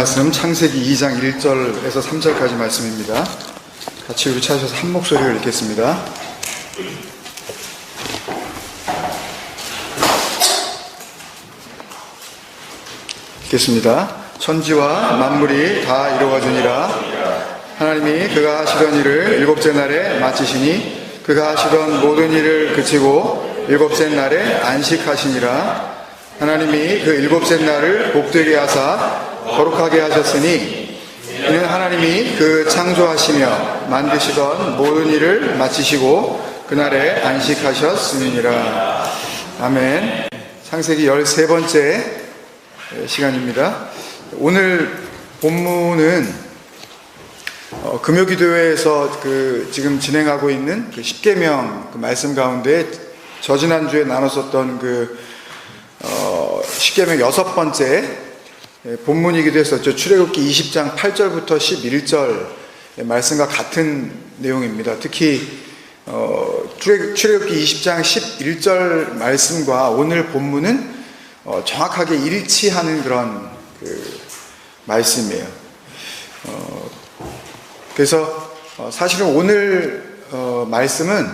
말씀 창세기 2장 1절에서 3절까지 말씀입니다. 같이 우리 찾으셔서 한 목소리를 읽겠습니다. 읽겠습니다. 천지와 만물이 다 이루어지니라. 하나님이 그가 하시던 일을 일곱째 날에 마치시니 그가 하시던 모든 일을 그치고 일곱째 날에 안식하시니라. 하나님이 그 일곱째 날을 복되게 하사 거룩하게 하셨으니 이는 하나님이 그 창조하시며 만드시던 모든 일을 마치시고 그날에 안식하셨음이니라. 아멘. 창세기 13번째 시간입니다. 오늘 본문은 금요기도회에서 지금 진행하고 있는 그 십계명 말씀 가운데 저지난주에 나눴었던 십계명 6번째 본문이기도 했었죠. 출애굽기 20장 8절부터 11절 말씀과 같은 내용입니다. 특히 출애굽기 20장 11절 말씀과 오늘 본문은 정확하게 일치하는 그런 말씀이에요. 그래서 사실은 오늘 말씀은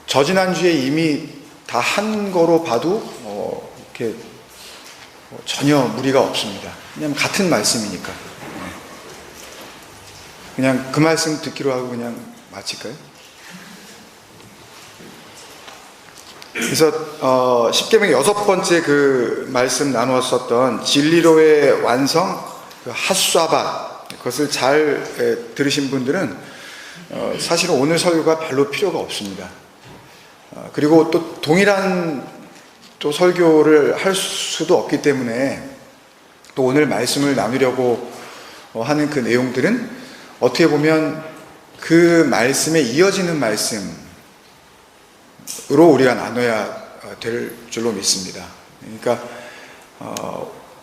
저지난주에 이미 다 한 거로 봐도 이렇게 전혀 무리가 없습니다. 왜냐하면 같은 말씀이니까. 그냥 그 말씀 듣기로 하고 그냥 마칠까요? 그래서 십계명 6번째 그 말씀 나누었었던 진리로의 완성, 핫쏴바, 그것을 잘 들으신 분들은 사실은 오늘 설교가 별로 필요가 없습니다. 그리고 또 동일한 또 설교를 할 수도 없기 때문에 또 오늘 말씀을 나누려고 하는 그 내용들은 어떻게 보면 그 말씀에 이어지는 말씀으로 우리가 나눠야 될 줄로 믿습니다. 그러니까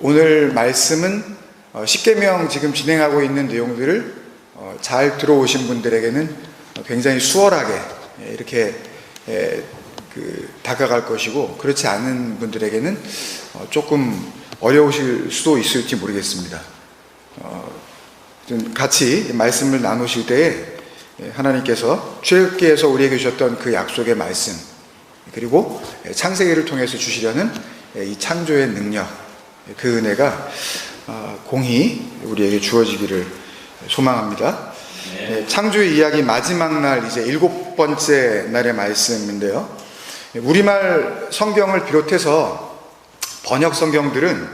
오늘 말씀은 십계명 지금 진행하고 있는 내용들을 잘 들어오신 분들에게는 굉장히 수월하게 이렇게 다가갈 것이고, 그렇지 않은 분들에게는 조금 어려우실 수도 있을지 모르겠습니다. 같이 말씀을 나누실 때에 하나님께서 출애굽기에서 우리에게 주셨던 그 약속의 말씀, 그리고 창세기를 통해서 주시려는 이 창조의 능력, 그 은혜가 공히 우리에게 주어지기를 소망합니다. 창조의 이야기 마지막 날, 이제 7번째 날의 말씀인데요. 우리말 성경을 비롯해서 번역 성경들은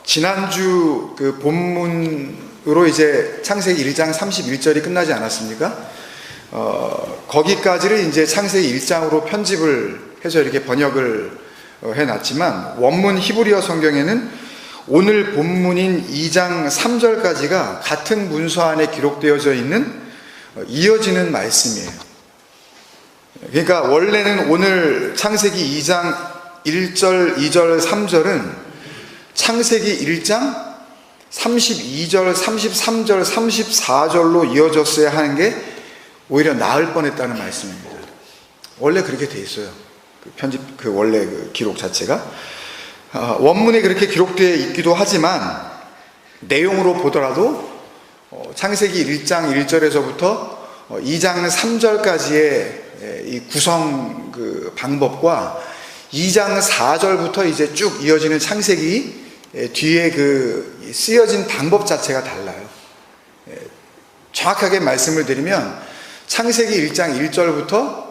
지난주 그 본문으로 이제 창세기 1장 31절이 끝나지 않았습니까? 거기까지를 이제 창세기 1장으로 편집을 해서 이렇게 번역을 해놨지만, 원문 히브리어 성경에는 오늘 본문인 2장 3절까지가 같은 문서 안에 기록되어져 있는 이어지는 말씀이에요. 그러니까 원래는 오늘 창세기 2장 1절, 2절, 3절은 창세기 1장 32절, 33절, 34절로 이어졌어야 하는 게 오히려 나을 뻔했다는 말씀입니다. 원래 그렇게 돼 있어요. 원래 그 기록 자체가. 원문에 그렇게 기록되어 있기도 하지만 내용으로 보더라도 창세기 1장 1절에서부터 2장 3절까지의 이 구성 그 방법과 2장 4절부터 이제 쭉 이어지는 창세기 뒤에 그 쓰여진 방법 자체가 달라요. 정확하게 말씀을 드리면 창세기 1장 1절부터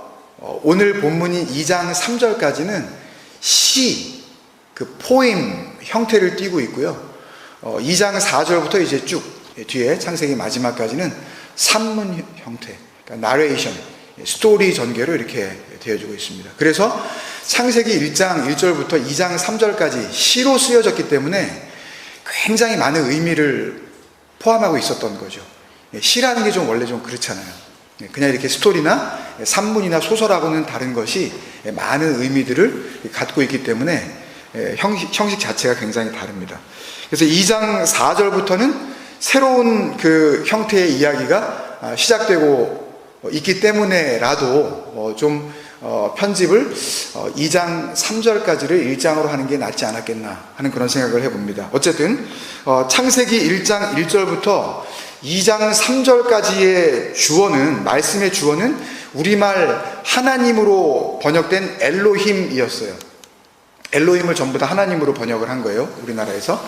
오늘 본문인 2장 3절까지는 시, 그 포임 형태를 띠고 있고요. 2장 4절부터 이제 쭉 뒤에 창세기 마지막까지는 산문 형태, 그러니까 나레이션, 스토리 전개로 이렇게 되어지고 있습니다. 그래서 창세기 1장 1절부터 2장 3절까지 시로 쓰여졌기 때문에 굉장히 많은 의미를 포함하고 있었던 거죠. 시라는 게 원래 좀 그렇잖아요. 그냥 이렇게 스토리나 산문이나 소설하고는 다른 것이 많은 의미들을 갖고 있기 때문에 형식 자체가 굉장히 다릅니다. 그래서 2장 4절부터는 새로운 그 형태의 이야기가 시작되고 있기 때문에라도 좀 편집을 2장 3절까지를 1장으로 하는 게 낫지 않았겠나 하는 그런 생각을 해봅니다. 어쨌든 창세기 1장 1절부터 2장 3절까지의 주어는, 말씀의 주어는 우리말 하나님으로 번역된 엘로힘이었어요. 엘로힘을 전부 다 하나님으로 번역을 한 거예요, 우리나라에서.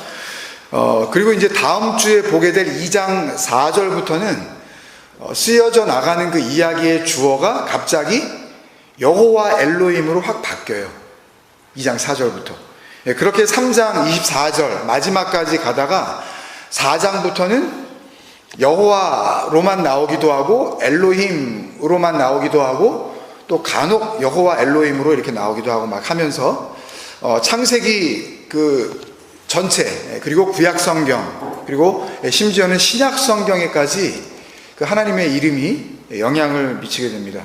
그리고 이제 다음 주에 보게 될 2장 4절부터는 쓰여져 나가는 그 이야기의 주어가 갑자기 여호와 엘로힘으로 확 바뀌어요. 2장 4절부터. 그렇게 3장 24절 마지막까지 가다가 4장부터는 여호와로만 나오기도 하고 엘로힘으로만 나오기도 하고 또 간혹 여호와 엘로힘으로 이렇게 나오기도 하고 막 하면서 창세기 그 전체, 그리고 구약 성경, 그리고 심지어는 신약 성경에까지 그 하나님의 이름이 영향을 미치게 됩니다.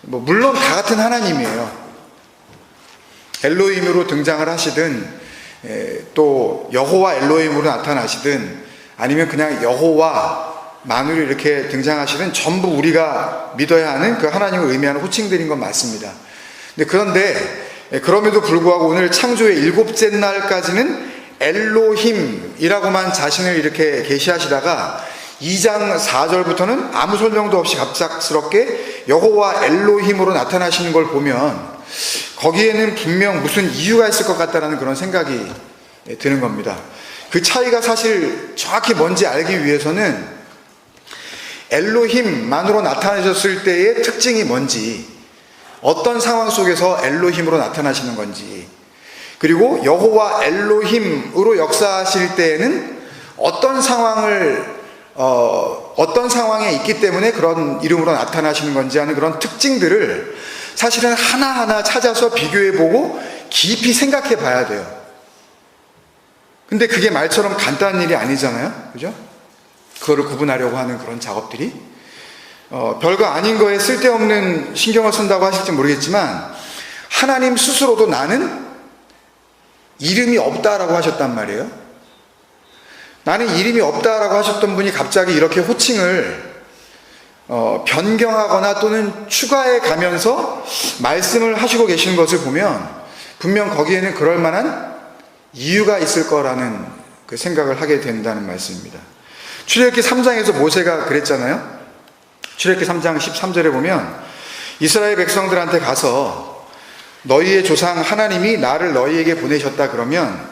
물론 다 같은 하나님이에요. 엘로힘으로 등장을 하시든 또 여호와 엘로힘으로 나타나시든 아니면 그냥 여호와만으로 이렇게 등장하시든 전부 우리가 믿어야 하는 그 하나님을 의미하는 호칭들인 건 맞습니다. 그런데 그럼에도 불구하고 오늘 창조의 7째 날까지는 엘로힘이라고만 자신을 이렇게 계시하시다가 2장 4절부터는 아무 설명도 없이 갑작스럽게 여호와 엘로힘으로 나타나시는 걸 보면 거기에는 분명 무슨 이유가 있을 것 같다는 그런 생각이 드는 겁니다. 그 차이가 사실 정확히 뭔지 알기 위해서는 엘로힘만으로 나타나셨을 때의 특징이 뭔지, 어떤 상황 속에서 엘로힘으로 나타나시는 건지, 그리고 여호와 엘로힘으로 역사하실 때에는 어떤 상황에 있기 때문에 그런 이름으로 나타나시는 건지 하는 그런 특징들을 사실은 하나하나 찾아서 비교해보고 깊이 생각해 봐야 돼요. 근데 그게 말처럼 간단한 일이 아니잖아요, 그죠? 그거를 구분하려고 하는 그런 작업들이 별거 아닌 거에 쓸데없는 신경을 쓴다고 하실지 모르겠지만 하나님 스스로도 나는 이름이 없다라고 하셨단 말이에요. 나는 이름이 없다라고 하셨던 분이 갑자기 이렇게 호칭을 변경하거나 또는 추가해 가면서 말씀을 하시고 계시는 것을 보면 분명 거기에는 그럴 만한 이유가 있을 거라는 그 생각을 하게 된다는 말씀입니다. 출애굽기 3장에서 모세가 그랬잖아요. 출애굽기 3장 13절에 보면 이스라엘 백성들한테 가서 너희의 조상 하나님이 나를 너희에게 보내셨다 그러면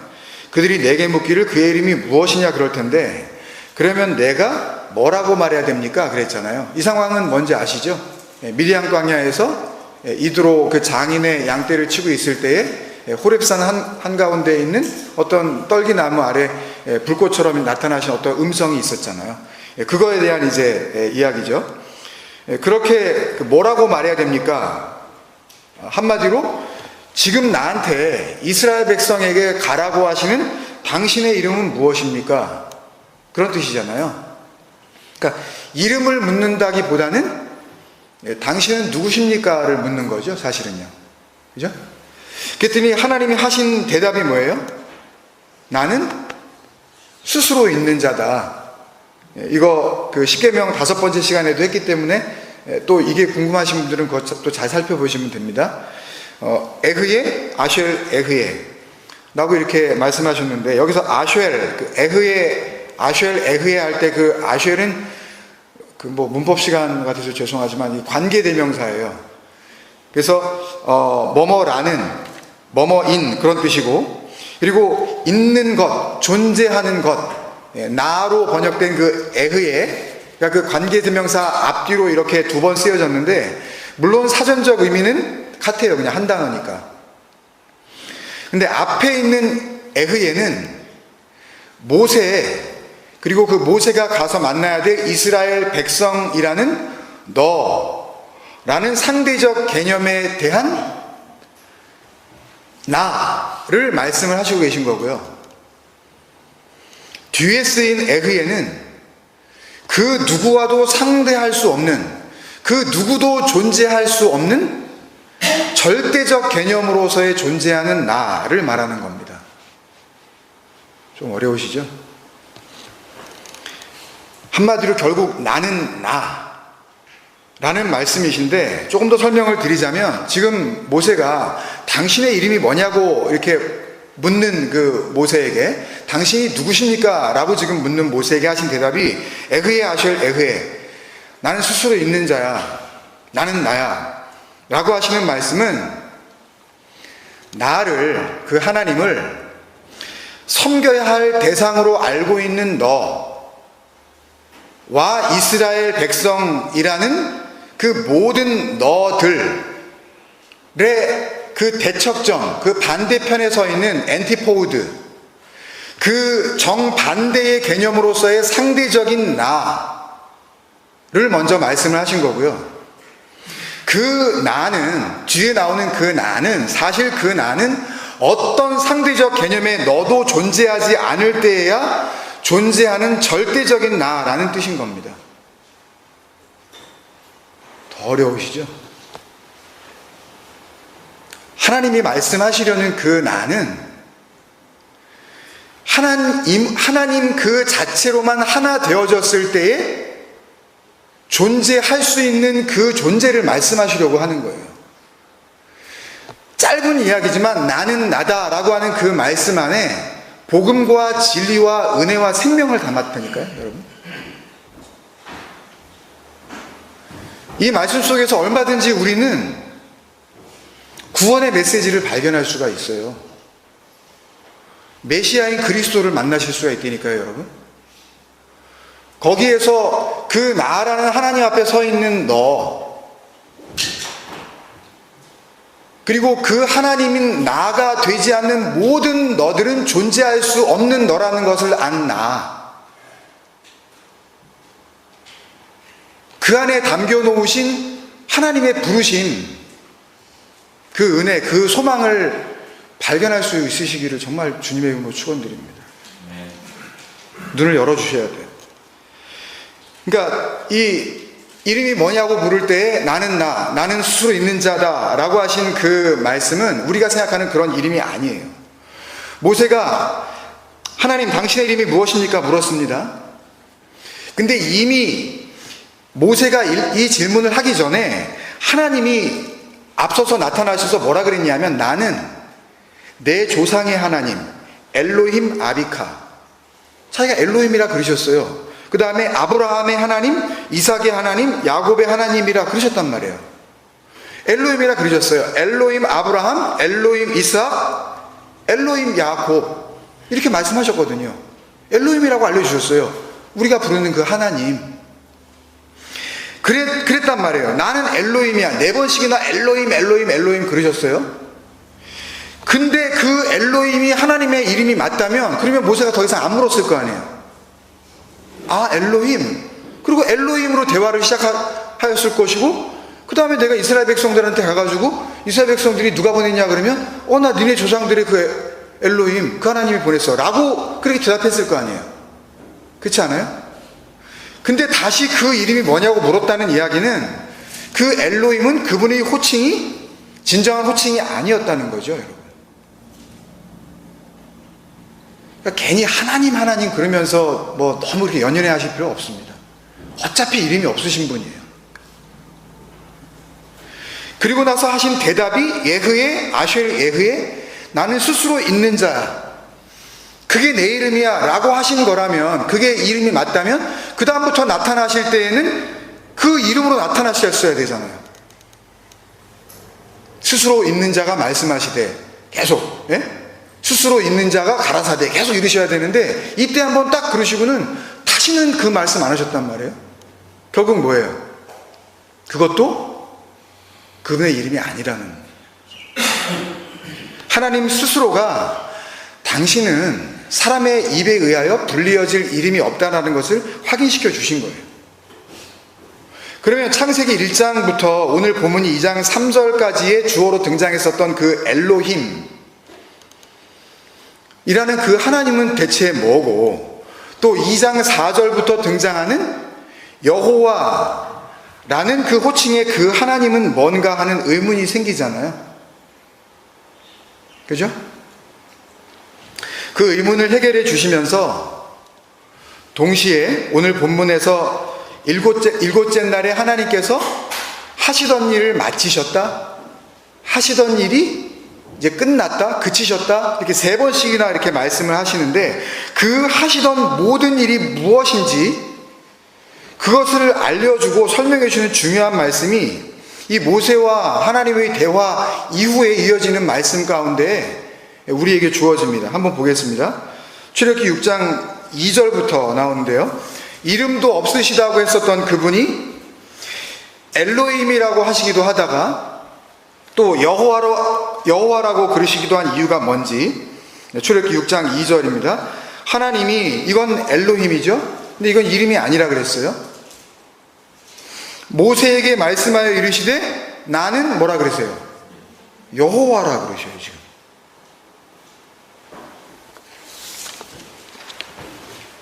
그들이 내게 묻기를 그의 이름이 무엇이냐 그럴 텐데 그러면 내가 뭐라고 말해야 됩니까? 그랬잖아요. 이 상황은 뭔지 아시죠? 미디안 광야에서 이드로 그 장인의 양떼를 치고 있을 때에 호렙산 한가운데 있는 어떤 떨기나무 아래 불꽃처럼 나타나신 어떤 음성이 있었잖아요. 그거에 대한 이제 이야기죠. 그렇게 뭐라고 말해야 됩니까? 한마디로 지금 나한테 이스라엘 백성에게 가라고 하시는 당신의 이름은 무엇입니까? 그런 뜻이잖아요. 그러니까 이름을 묻는다기보다는 당신은 누구십니까를 묻는 거죠, 사실은요. 그죠? 그랬더니 하나님이 하신 대답이 뭐예요? 나는 스스로 있는 자다. 이거 그 십계명 5번째 시간에도 했기 때문에 또 이게 궁금하신 분들은 그것도 잘 살펴보시면 됩니다. 에흐예, 아쉘, 에흐예 라고 이렇게 말씀하셨는데 여기서 아쉘, 그 에흐예, 아쉘, 에흐예 할 때 그 아쉘은 그 뭐 문법 시간 같아서 죄송하지만 이 관계대명사예요. 그래서 뭐뭐라는, 뭐뭐인 그런 뜻이고, 그리고 있는 것, 존재하는 것, 나로 번역된 그 에흐예, 그러니까 그 관계대명사 앞뒤로 이렇게 2번 쓰여졌는데 물론 사전적 의미는 같아요. 그냥 한 단어니까. 근데 앞에 있는 에흐예는 모세, 그리고 그 모세가 가서 만나야 될 이스라엘 백성이라는 너라는 상대적 개념에 대한 나를 말씀을 하시고 계신 거고요. 뒤에 쓰인 에흐예는 그 누구와도 상대할 수 없는, 그 누구도 존재할 수 없는 절대적 개념으로서의 존재하는 나를 말하는 겁니다. 좀 어려우시죠? 한마디로 결국 나는 나, 라는 말씀이신데, 조금 더 설명을 드리자면, 지금 모세가 당신의 이름이 뭐냐고 이렇게 묻는 그 모세에게, 당신이 누구십니까? 라고 지금 묻는 모세에게 하신 대답이 에흐에 아쉘 에흐에, 나는 스스로 있는 자야, 나는 나야 라고 하시는 말씀은, 나를, 그 하나님을 섬겨야 할 대상으로 알고 있는 너와 이스라엘 백성이라는 그 모든 너들의 그 대척점, 그 반대편에 서 있는 엔티포드, 그 정반대의 개념으로서의 상대적인 나를 먼저 말씀을 하신 거고요. 그 나는, 뒤에 나오는 그 나는, 사실 그 나는 어떤 상대적 개념에 너도 존재하지 않을 때에야 존재하는 절대적인 나라는 뜻인 겁니다. 더 어려우시죠? 하나님이 말씀하시려는 그 나는 하나님 그 자체로만 하나 되어졌을 때에 존재할 수 있는 그 존재를 말씀하시려고 하는 거예요. 짧은 이야기지만 나는 나다라고 하는 그 말씀 안에 복음과 진리와 은혜와 생명을 담았다니까요, 여러분. 이 말씀 속에서 얼마든지 우리는 구원의 메시지를 발견할 수가 있어요. 메시아인 그리스도를 만나실 수가 있다니까요, 여러분. 거기에서 그 나라는 하나님 앞에 서 있는 너, 그리고 그 하나님인 나가 되지 않는 모든 너들은 존재할 수 없는 너라는 것을 안 나, 그 안에 담겨놓으신 하나님의 부르심, 그 은혜, 그 소망을 발견할 수 있으시기를 정말 주님의 이름으로 축원드립니다. 눈을 열어주셔야 돼요. 그러니까 이 이름이 뭐냐고 물을 때에 나는 나는 스스로 있는 자다 라고 하신 그 말씀은 우리가 생각하는 그런 이름이 아니에요. 모세가 하나님 당신의 이름이 무엇입니까? 물었습니다. 근데 이미 모세가 이 질문을 하기 전에 하나님이 앞서서 나타나셔서 뭐라 그랬냐면, 나는 내 조상의 하나님 엘로힘 아비카, 자기가 엘로힘이라 그러셨어요. 그 다음에 아브라함의 하나님, 이삭의 하나님, 야곱의 하나님이라 그러셨단 말이에요. 엘로힘이라 그러셨어요. 엘로힘 아브라함, 엘로힘 이삭, 엘로힘 야곱, 이렇게 말씀하셨거든요. 엘로힘이라고 알려주셨어요. 우리가 부르는 그 하나님. 그랬단 말이에요. 나는 엘로힘이야. 4번씩이나 엘로힘 엘로힘 엘로힘 그러셨어요. 근데 그 엘로힘이 하나님의 이름이 맞다면, 그러면 모세가 더 이상 안 물었을 거 아니에요. 아, 엘로힘. 그리고 엘로힘으로 대화를 시작하였을 것이고, 그 다음에 내가 이스라엘 백성들한테 가가지고 이스라엘 백성들이 누가 보냈냐 그러면, 나 니네 조상들의 그 엘로힘, 그 하나님이 보냈어 라고 그렇게 대답했을 거 아니에요. 그렇지 않아요? 근데 다시 그 이름이 뭐냐고 물었다는 이야기는, 그 엘로힘은 그분의 호칭이 진정한 호칭이 아니었다는 거죠, 여러분. 그러니까 괜히 하나님 그러면서 뭐 너무 이렇게 연연해 하실 필요 없습니다. 어차피 이름이 없으신 분이에요. 그리고 나서 하신 대답이 예흐에 아쉘 예흐에, 나는 스스로 있는 자야, 그게 내 이름이야 라고 하신 거라면, 그게 이름이 맞다면 그 다음부터 나타나실 때에는 그 이름으로 나타나셨어야 되잖아요. 스스로 있는 자가 말씀하시되, 계속 스스로 있는 자가 가라사대, 계속 이러셔야 되는데, 이때 한번 딱 그러시고는 다시는 그 말씀 안 하셨단 말이에요. 결국 뭐예요? 그것도 그분의 이름이 아니라는, 하나님 스스로가 당신은 사람의 입에 의하여 불리어질 이름이 없다는 것을 확인시켜 주신 거예요. 그러면 창세기 1장부터 오늘 본문이 2장 3절까지의 주어로 등장했었던 그 엘로힘 이라는 그 하나님은 대체 뭐고, 또 2장 4절부터 등장하는 여호와라는 그 호칭의 그 하나님은 뭔가 하는 의문이 생기잖아요. 그죠? 그 의문을 해결해 주시면서 동시에 오늘 본문에서 일곱째 날에 하나님께서 하시던 일을 마치셨다, 하시던 일이 이제 끝났다, 그치셨다, 이렇게 3번씩이나 이렇게 말씀을 하시는데, 그 하시던 모든 일이 무엇인지 그것을 알려주고 설명해 주는 중요한 말씀이 이 모세와 하나님의 대화 이후에 이어지는 말씀 가운데 우리에게 주어집니다. 한번 보겠습니다. 출애굽기 6장 2절부터 나오는데요. 이름도 없으시다고 했었던 그분이 엘로힘이라고 하시기도 하다가 또 여호와라고 그러시기도 한 이유가 뭔지, 출애굽기 6장 2절입니다. 하나님이 이건 엘로힘이죠. 근데 이건 이름이 아니라 그랬어요. 모세에게 말씀하여 이르시되 나는 뭐라 그랬어요? 여호와라 그러셔요. 지금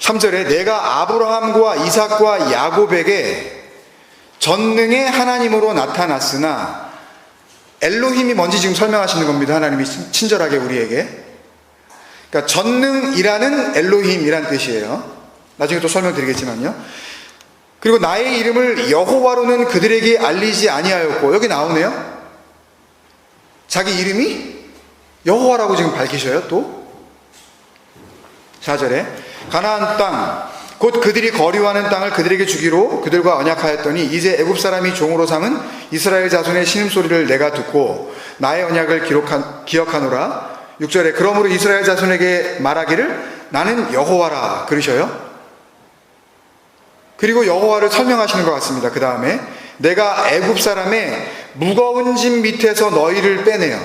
3절에 내가 아브라함과 이삭과 야곱에게 전능의 하나님으로 나타났으나, 엘로힘이 뭔지 지금 설명하시는 겁니다. 하나님이 친절하게 우리에게. 그러니까 전능이라는 엘로힘이란 뜻이에요. 나중에 또 설명드리겠지만요. 그리고 나의 이름을 여호와로는 그들에게 알리지 아니하였고, 여기 나오네요. 자기 이름이 여호와라고 지금 밝히셔요. 또 4절에 가나안 땅 곧 그들이 거류하는 땅을 그들에게 주기로 그들과 언약하였더니 이제 애굽 사람이 종으로 삼은 이스라엘 자손의 신음소리를 내가 듣고 나의 언약을 기억하노라. 6절에 그러므로 이스라엘 자손에게 말하기를 나는 여호와라 그러셔요. 그리고 여호와를 설명하시는 것 같습니다. 그 다음에 내가 애굽 사람의 무거운 짐 밑에서 너희를 빼내어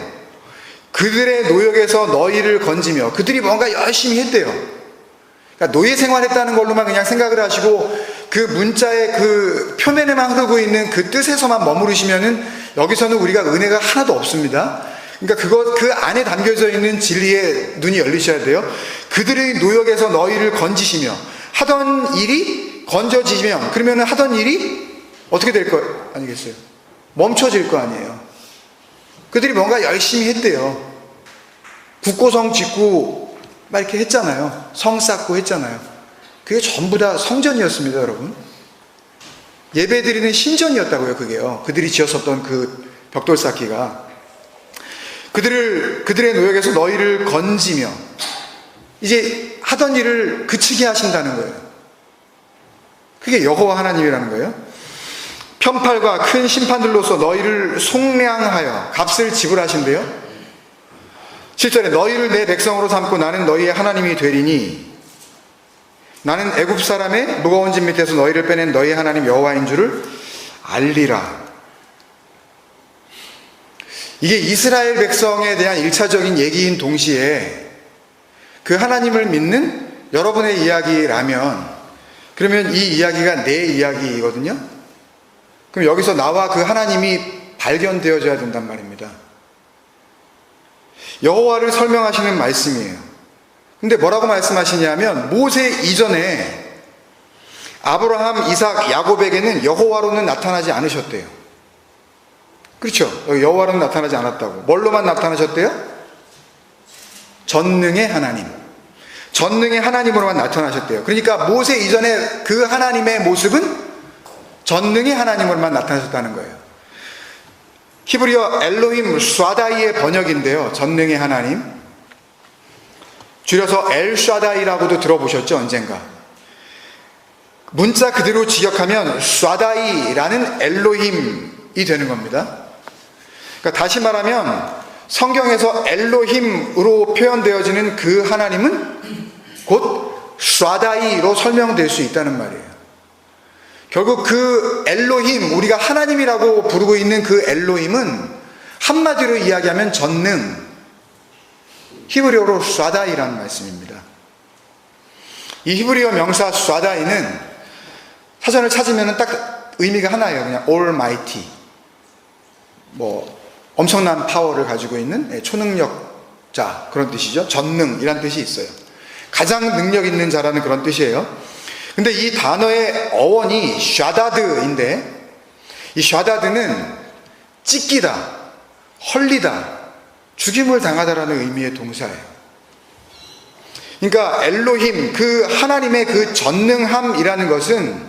그들의 노역에서 너희를 건지며, 그들이 뭔가 열심히 했대요. 그러니까 노예 생활했다는 걸로만 그냥 생각을 하시고 그 문자의 그 표면에만 흐르고 있는 그 뜻에서만 머무르시면은 여기서는 우리가 은혜가 하나도 없습니다. 그러니까 그 안에 담겨져 있는 진리에 눈이 열리셔야 돼요. 그들의 노역에서 너희를 건지시며, 하던 일이 건져지면 그러면 하던 일이 어떻게 될 거 아니겠어요? 멈춰질 거 아니에요. 그들이 뭔가 열심히 했대요. 국고성 짓고 막 이렇게 했잖아요. 성 쌓고 했잖아요. 그게 전부 다 성전이었습니다, 여러분. 예배 드리는 신전이었다고요, 그게요. 그들이 지었었던 그 벽돌 쌓기가. 그들의 노역에서 너희를 건지며, 이제 하던 일을 그치게 하신다는 거예요. 그게 여호와 하나님이라는 거예요. 편팔과 큰 심판들로서 너희를 속량하여 값을 지불하신대요. 7절에 너희를 내 백성으로 삼고 나는 너희의 하나님이 되리니 나는 애굽 사람의 무거운 짐 밑에서 너희를 빼낸 너희의 하나님 여호와인 줄을 알리라. 이게 이스라엘 백성에 대한 1차적인 얘기인 동시에 그 하나님을 믿는 여러분의 이야기라면, 그러면 이 이야기가 내 이야기거든요. 그럼 여기서 나와 그 하나님이 발견되어져야 된단 말입니다. 여호와를 설명하시는 말씀이에요. 근데 뭐라고 말씀하시냐면 모세 이전에 아브라함, 이삭, 야곱에게는 여호와로는 나타나지 않으셨대요. 그렇죠? 여호와로는 나타나지 않았다고. 뭘로만 나타나셨대요? 전능의 하나님. 전능의 하나님으로만 나타나셨대요. 그러니까 모세 이전에 그 하나님의 모습은 전능의 하나님으로만 나타나셨다는 거예요. 히브리어 엘로힘 샤다이의 번역인데요. 전능의 하나님. 줄여서 엘샤다이라고도 들어보셨죠? 언젠가. 문자 그대로 직역하면 샤다이라는 엘로힘이 되는 겁니다. 그러니까 다시 말하면 성경에서 엘로힘으로 표현되어지는 그 하나님은 곧 샤다이로 설명될 수 있다는 말이에요. 결국 그 엘로힘, 우리가 하나님이라고 부르고 있는 그 엘로힘은 한마디로 이야기하면 전능, 히브리어로 샤다이라는 말씀입니다. 이 히브리어 명사 샤다이는 사전을 찾으면 딱 의미가 하나예요. 그냥 almighty, 뭐 엄청난 파워를 가지고 있는 초능력자, 그런 뜻이죠. 전능이란 뜻이 있어요. 가장 능력 있는 자라는 그런 뜻이에요. 근데 이 단어의 어원이 샤다드인데, 이 샤다드는 찢기다, 헐리다, 죽임을 당하다라는 의미의 동사예요. 그러니까 엘로힘, 그 하나님의 그 전능함이라는 것은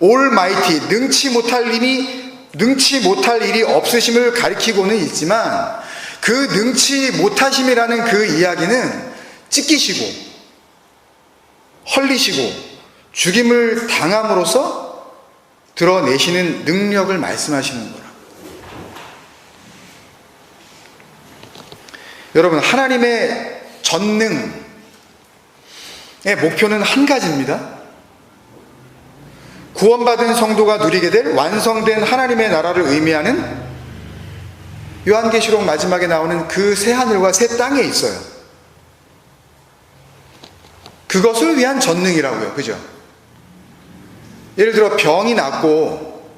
올마이티, 능치 못할 힘이 능치 못할 일이 없으심을 가리키고는 있지만 그 능치 못하심이라는 그 이야기는 찢기시고 헐리시고 죽임을 당함으로써 드러내시는 능력을 말씀하시는 거라. 여러분, 하나님의 전능의 목표는 한 가지입니다. 구원받은 성도가 누리게 될 완성된 하나님의 나라를 의미하는 요한계시록 마지막에 나오는 그 새 하늘과 새 땅에 있어요. 그것을 위한 전능이라고요. 그죠? 예를 들어 병이 낫고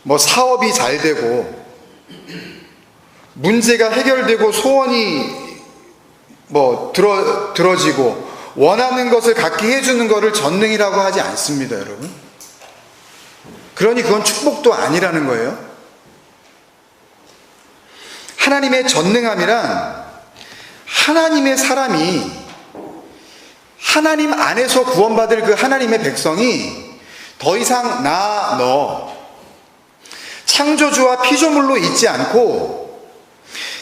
뭐 사업이 잘 되고 문제가 해결되고 소원이 뭐 들어지고 원하는 것을 갖게 해주는 것을 전능이라고 하지 않습니다, 여러분. 그러니 그건 축복도 아니라는 거예요. 하나님의 전능함이란 하나님의 사람이 하나님 안에서 구원받을 그 하나님의 백성이 더 이상 나, 너, 창조주와 피조물로 있지 않고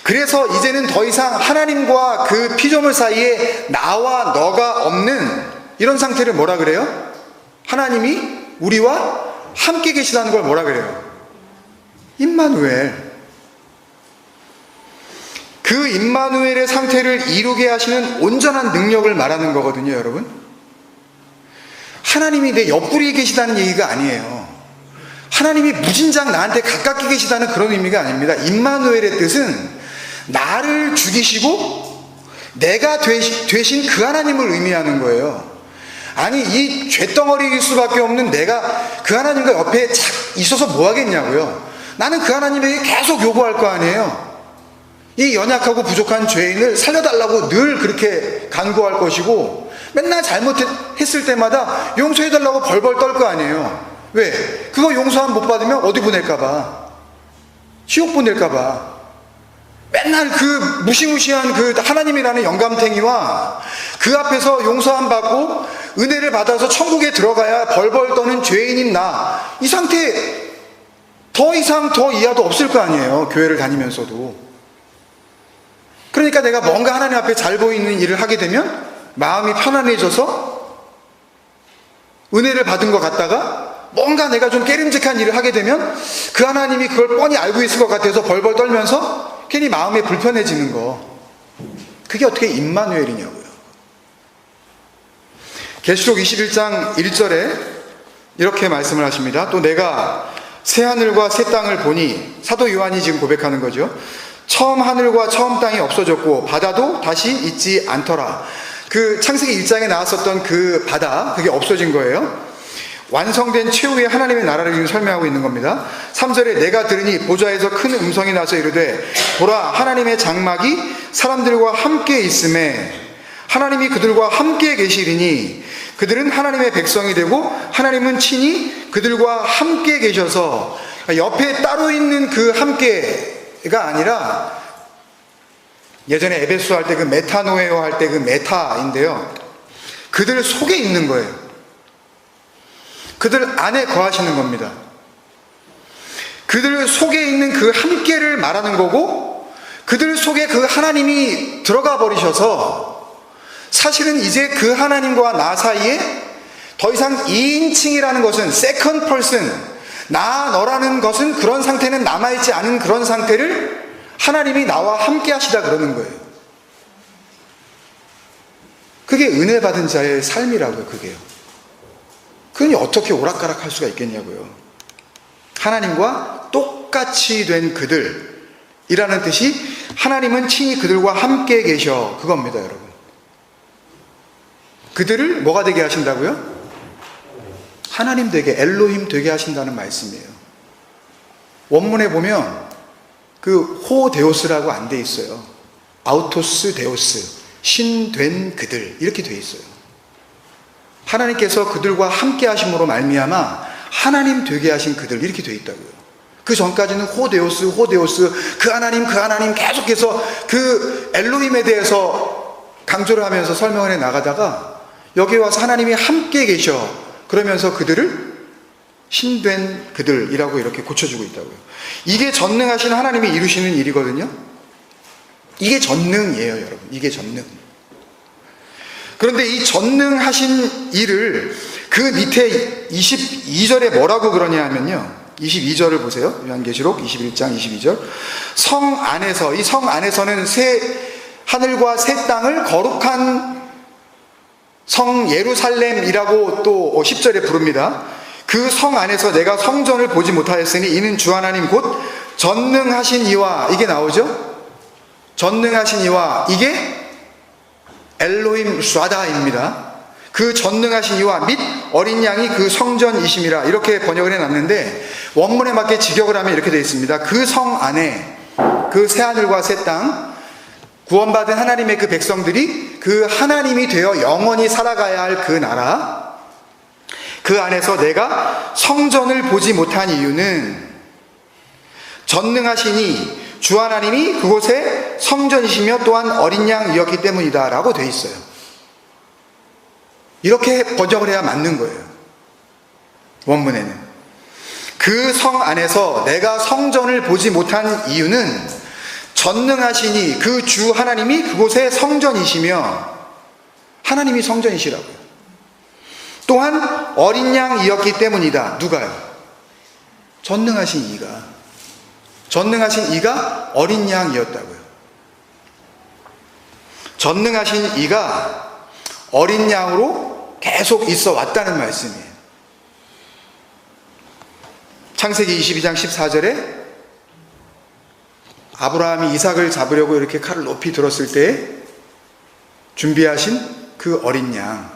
그래서 이제는 더 이상 하나님과 그 피조물 사이에 나와 너가 없는 이런 상태를 뭐라 그래요? 하나님이 우리와 함께 계시다는 걸 뭐라 그래요? 임마누엘. 그 임마누엘의 상태를 이루게 하시는 온전한 능력을 말하는 거거든요, 여러분. 하나님이 내 옆구리에 계시다는 얘기가 아니에요. 하나님이 무진장 나한테 가깝게 계시다는 그런 의미가 아닙니다. 임마누엘의 뜻은 나를 죽이시고 내가 되신 그 하나님을 의미하는 거예요. 아니, 이 쇳덩어리일 수밖에 없는 내가 그 하나님과 옆에 있어서 뭐 하겠냐고요. 나는 그 하나님에게 계속 요구할 거 아니에요. 이 연약하고 부족한 죄인을 살려달라고 늘 그렇게 간구할 것이고 맨날 잘못했을 때마다 용서해달라고 벌벌 떨 거 아니에요. 왜? 그거 용서함 못 받으면 어디 보낼까봐, 지옥 보낼까봐. 맨날 그 무시무시한 그 하나님이라는 영감탱이와 그 앞에서 용서함 받고 은혜를 받아서 천국에 들어가야 벌벌 떠는 죄인인 나, 이 상태 더 이상 더 이하도 없을 거 아니에요, 교회를 다니면서도. 그러니까 내가 뭔가 하나님 앞에 잘 보이는 일을 하게 되면 마음이 편안해져서 은혜를 받은 것 같다가 뭔가 내가 좀 깨름직한 일을 하게 되면 그 하나님이 그걸 뻔히 알고 있을 것 같아서 벌벌 떨면서 괜히 마음이 불편해지는 거. 그게 어떻게 임마누엘이냐고요. 계시록 21장 1절에 이렇게 말씀을 하십니다. 또 내가 새 하늘과 새 땅을 보니, 사도 요한이 지금 고백하는 거죠. 처음 하늘과 처음 땅이 없어졌고 바다도 다시 있지 않더라. 그 창세기 1장에 나왔었던 그 바다, 그게 없어진 거예요. 완성된 최후의 하나님의 나라를 지금 설명하고 있는 겁니다. 3절에 내가 들으니 보좌에서 큰 음성이 나서 이르되 보라, 하나님의 장막이 사람들과 함께 있음에 하나님이 그들과 함께 계시리니 그들은 하나님의 백성이 되고 하나님은 친히 그들과 함께 계셔서, 옆에 따로 있는 그 함께가 아니라 예전에 에베소 할 때 그 메타노에오 할 때 그 메타인데요, 그들 속에 있는 거예요. 그들 안에 거하시는 겁니다. 그들 속에 있는 그 함께를 말하는 거고, 그들 속에 그 하나님이 들어가 버리셔서 사실은 이제 그 하나님과 나 사이에 더 이상 2인칭이라는 것은, 세컨드 퍼슨, 나 너라는 것은, 그런 상태는 남아있지 않은 그런 상태를 하나님이 나와 함께 하시다 그러는 거예요. 그게 은혜 받은 자의 삶이라고요. 그게요. 그러니 어떻게 오락가락 할 수가 있겠냐고요. 하나님과 똑같이 된 그들이라는 뜻이 하나님은 친히 그들과 함께 계셔, 그겁니다, 여러분. 그들을 뭐가 되게 하신다고요? 하나님 되게, 엘로힘 되게 하신다는 말씀이에요. 원문에 보면 그 호데오스라고 안 돼 있어요. 아우토스 데오스, 신된 그들, 이렇게 돼 있어요. 하나님께서 그들과 함께 하심으로 말미암아 하나님 되게 하신 그들, 이렇게 돼 있다고요. 그 전까지는 호데오스 그 하나님 계속해서 그 엘로힘에 대해서 강조를 하면서 설명을 해 나가다가 여기 와서 하나님이 함께 계셔 그러면서 그들을 신된 그들이라고 이렇게 고쳐주고 있다고요. 이게 전능하신 하나님이 이루시는 일이거든요. 이게 전능이에요, 여러분. 이게 전능. 그런데 이 전능하신 일을 그 밑에 22절에 뭐라고 그러냐 하면요, 22절을 보세요. 요한계시록 21장 22절. 성 안에서, 이 성 안에서는 하늘과 새 땅을 거룩한 성 예루살렘이라고 또 10절에 부릅니다. 그 성 안에서 내가 성전을 보지 못하였으니 이는 주 하나님 곧 전능하신 이와, 이게 나오죠? 전능하신 이와, 이게 엘로힘 샤다입니다. 그 전능하신 이와 및 어린 양이 그 성전이심이라, 이렇게 번역을 해놨는데 원문에 맞게 직역을 하면 이렇게 되어 있습니다. 그 성 안에 그 새하늘과 새 땅, 구원받은 하나님의 그 백성들이 그 하나님이 되어 영원히 살아가야 할 그 나라, 그 안에서 내가 성전을 보지 못한 이유는 전능하시니 주 하나님이 그곳에 성전이시며 또한 어린 양이었기 때문이다 라고 되어 있어요. 이렇게 번역을 해야 맞는 거예요. 원문에는 그 성 안에서 내가 성전을 보지 못한 이유는 전능하시니 그 주 하나님이 그곳에 성전이시며, 하나님이 성전이시라고요. 또한 어린 양이었기 때문이다. 누가요? 전능하신 이가. 전능하신 이가 어린 양이었다고요. 전능하신 이가 어린 양으로 계속 있어 왔다는 말씀이에요. 창세기 22장 14절에 아브라함이 이삭을 잡으려고 이렇게 칼을 높이 들었을 때 준비하신 그 어린 양,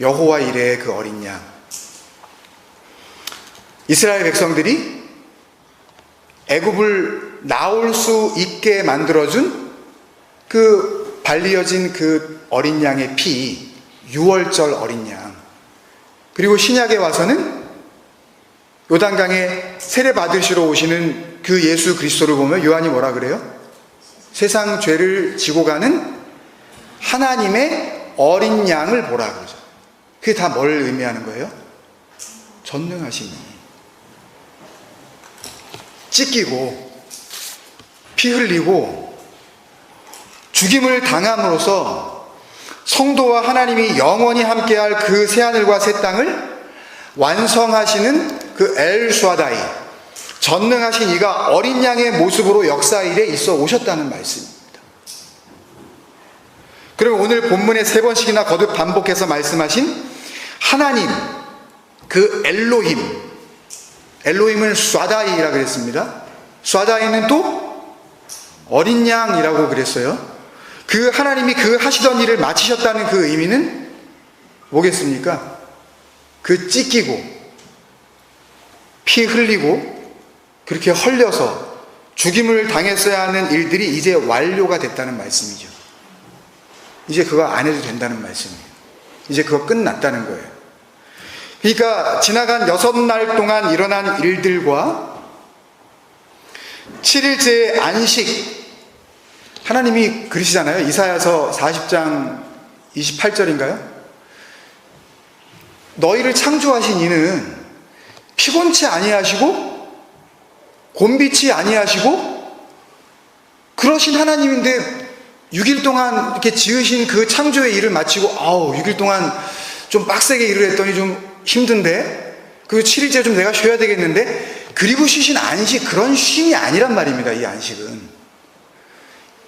여호와 이레의 그 어린 양, 이스라엘 백성들이 애굽을 나올 수 있게 만들어준 그 발리어진 그 어린 양의 피, 유월절 어린 양, 그리고 신약에 와서는 요단강에 세례 받으시러 오시는 그 예수 그리스도를 보면 요한이 뭐라 그래요? 세상 죄를 지고 가는 하나님의 어린 양을 보라 그러죠. 그게 다 뭘 의미하는 거예요? 전능하신 이, 찢기고 피 흘리고 죽임을 당함으로써 성도와 하나님이 영원히 함께할 그 새하늘과 새 땅을 완성하시는 그 엘샤다이, 전능하신 이가 어린 양의 모습으로 역사일에 있어 오셨다는 말씀입니다. 그럼 오늘 본문에 3번씩이나 거듭 반복해서 말씀하신 하나님, 그 엘로힘, 엘로힘은 샤다이라 그랬습니다. 샤다이는 또 어린 양이라고 그랬어요. 그 하나님이 그 하시던 일을 마치셨다는 그 의미는 뭐겠습니까? 그 찢기고 피 흘리고 그렇게 헐려서 죽임을 당했어야 하는 일들이 이제 완료가 됐다는 말씀이죠. 이제 그거 안 해도 된다는 말씀이에요. 이제 그거 끝났다는 거예요. 그러니까 지나간 6날 동안 일어난 일들과 7일째의 안식, 하나님이 그러시잖아요. 이사야서 40장 28절인가요? 너희를 창조하신 이는 피곤치 아니하시고 곤비치 아니하시고 그러신 하나님인데 6일 동안 이렇게 지으신 그 창조의 일을 마치고 6일 동안 좀 빡세게 일을 했더니 좀 힘든데, 그리고 7일째 좀 내가 쉬어야 되겠는데, 그리고 쉬신 안식, 그런 쉼이 아니란 말입니다. 이 안식은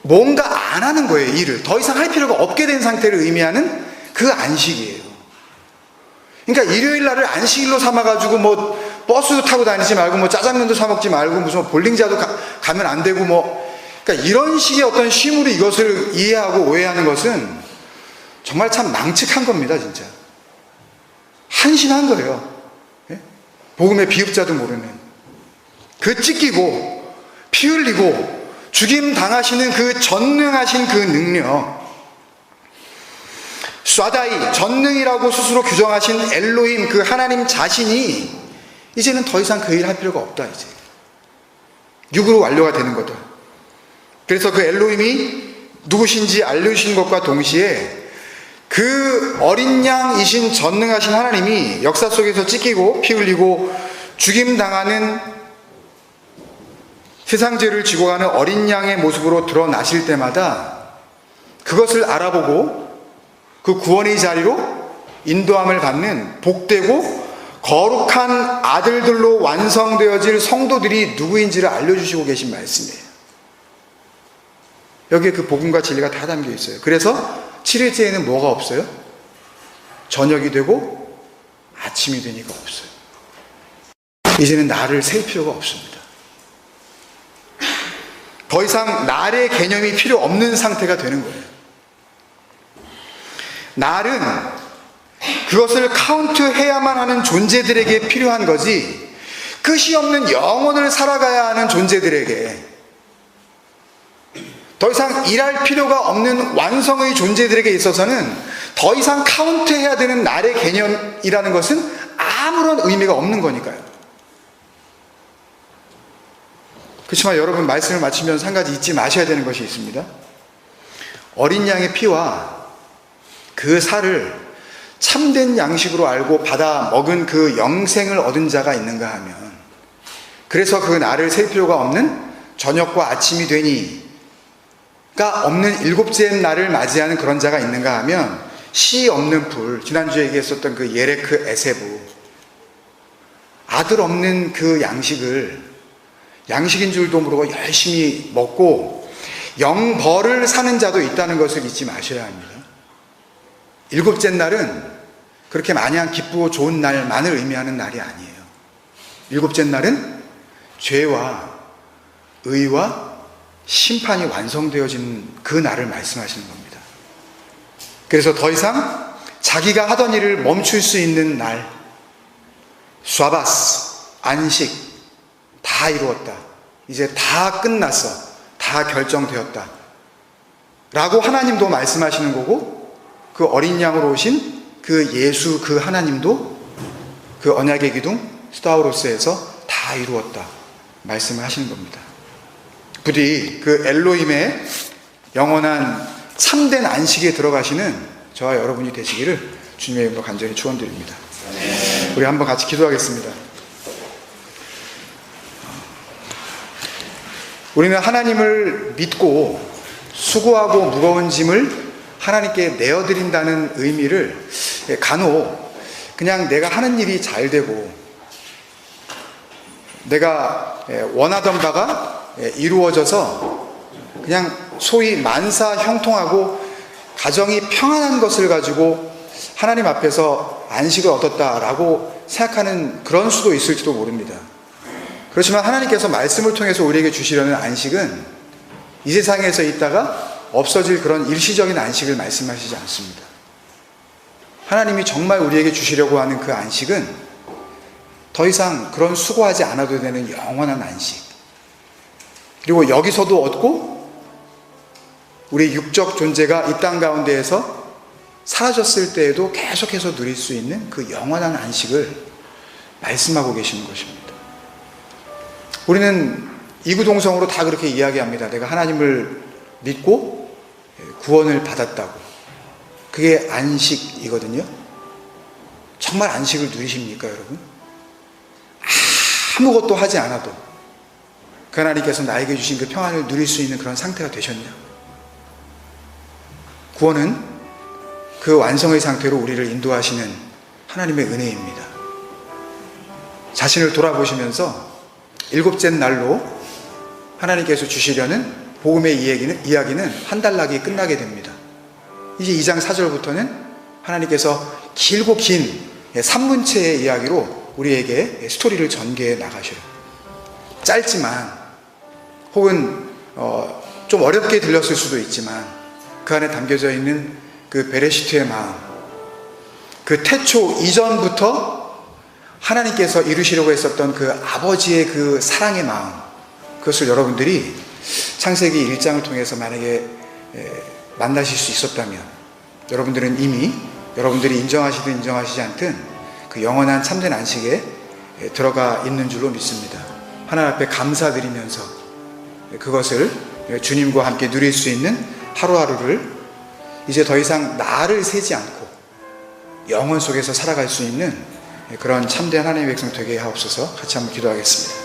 뭔가 안 하는 거예요. 일을 더 이상 할 필요가 없게 된 상태를 의미하는 그 안식이에요. 그러니까 일요일 날을 안식일로 삼아가지고 뭐 버스도 타고 다니지 말고 뭐 짜장면도 사 먹지 말고 무슨 볼링장도 가면 안 되고 뭐, 그러니까 이런 식의 어떤 쉼으로 이것을 이해하고 오해하는 것은 정말 참 망측한 겁니다. 진짜 한심한 거예요. 예? 복음의 비읍자도 모르는 그 찢기고 피 흘리고 죽임 당하시는 그 전능하신 그 능력, 샤다이, 전능이라고 스스로 규정하신 엘로힘, 그 하나님 자신이 이제는 더 이상 그 일 할 필요가 없다. 이제 육으로 완료가 되는 거다. 그래서 그 엘로힘이 누구신지 알려주신 것과 동시에 그 어린 양이신 전능하신 하나님이 역사 속에서 찢기고 피 흘리고 죽임당하는 세상죄를 지고 가는 어린 양의 모습으로 드러나실 때마다 그것을 알아보고 그 구원의 자리로 인도함을 받는 복되고 거룩한 아들들로 완성되어질 성도들이 누구인지를 알려주시고 계신 말씀이에요. 여기에 그 복음과 진리가 다 담겨 있어요. 그래서 7일째에는 뭐가 없어요? 저녁이 되고 아침이 되니까 없어요. 이제는 날을 셀 필요가 없습니다. 더 이상 날의 개념이 필요 없는 상태가 되는 거예요. 날은 그것을 카운트해야만 하는 존재들에게 필요한 거지, 끝이 없는 영혼을 살아가야 하는 존재들에게, 더 이상 일할 필요가 없는 완성의 존재들에게 있어서는 더 이상 카운트해야 되는 날의 개념이라는 것은 아무런 의미가 없는 거니까요. 그렇지만 여러분, 말씀을 마치면서 한 가지 잊지 마셔야 되는 것이 있습니다. 어린 양의 피와 그 살을 참된 양식으로 알고 받아 먹은 그 영생을 얻은 자가 있는가 하면, 그래서 그 날을 셀 필요가 없는 저녁과 아침이 되니가 없는 일곱째 날을 맞이하는 그런 자가 있는가 하면, 시 없는 불, 지난주에 얘기했었던 그 예레크 에세부, 아들 없는 그 양식을 양식인 줄도 모르고 열심히 먹고 영벌을 사는 자도 있다는 것을 잊지 마셔야 합니다. 일곱째 날은 그렇게 마냥 기쁘고 좋은 날만을 의미하는 날이 아니에요. 일곱째 날은 죄와 의와 심판이 완성되어진 그 날을 말씀하시는 겁니다. 그래서 더 이상 자기가 하던 일을 멈출 수 있는 날, 샤바스, 안식, 다 이루었다, 이제 다 끝났어, 다 결정되었다 라고 하나님도 말씀하시는 거고, 그 어린 양으로 오신 그 예수, 그 하나님도 그 언약의 기둥 스타우로스에서 다 이루었다 말씀을 하시는 겁니다. 부디 그 엘로힘의 영원한 참된 안식에 들어가시는 저와 여러분이 되시기를 주님의 이름으로 간절히 축원드립니다. 우리 한번 같이 기도하겠습니다. 우리는 하나님을 믿고 수고하고 무거운 짐을 하나님께 내어드린다는 의미를 간혹 그냥 내가 하는 일이 잘 되고 내가 원하던 바가 이루어져서 그냥 소위 만사 형통하고 가정이 평안한 것을 가지고 하나님 앞에서 안식을 얻었다라고 생각하는 그런 수도 있을지도 모릅니다. 그렇지만 하나님께서 말씀을 통해서 우리에게 주시려는 안식은 이 세상에서 있다가 없어질 그런 일시적인 안식을 말씀하시지 않습니다. 하나님이 정말 우리에게 주시려고 하는 그 안식은 더 이상 그런 수고하지 않아도 되는 영원한 안식, 그리고 여기서도 얻고 우리 육적 존재가 이 땅 가운데에서 사라졌을 때에도 계속해서 누릴 수 있는 그 영원한 안식을 말씀하고 계시는 것입니다. 우리는 이구동성으로 다 그렇게 이야기합니다. 내가 하나님을 믿고 구원을 받았다고. 그게 안식이거든요. 정말 안식을 누리십니까, 여러분? 아무것도 하지 않아도 그 하나님께서 나에게 주신 그 평안을 누릴 수 있는 그런 상태가 되셨냐? 구원은 그 완성의 상태로 우리를 인도하시는 하나님의 은혜입니다. 자신을 돌아보시면서 일곱째 날로 하나님께서 주시려는 복음의 이야기는 한 달락이 끝나게 됩니다. 이제 2장 4절부터는 하나님께서 길고 긴 산문체의 이야기로 우리에게 스토리를 전개해 나가셔요. 짧지만 혹은 좀 어렵게 들렸을 수도 있지만 그 안에 담겨져 있는 그 베레시트의 마음, 그 태초 이전부터 하나님께서 이루시려고 했었던 그 아버지의 그 사랑의 마음, 그것을 여러분들이 창세기 1장을 통해서 만약에 만나실 수 있었다면 여러분들은 이미 여러분들이 인정하시든 인정하시지 않든 그 영원한 참된 안식에 들어가 있는 줄로 믿습니다. 하나님 앞에 감사드리면서 그것을 주님과 함께 누릴 수 있는 하루하루를 이제 더 이상 나를 세지 않고 영혼 속에서 살아갈 수 있는 그런 참된 하나님의 백성 되게 하옵소서. 같이 한번 기도하겠습니다.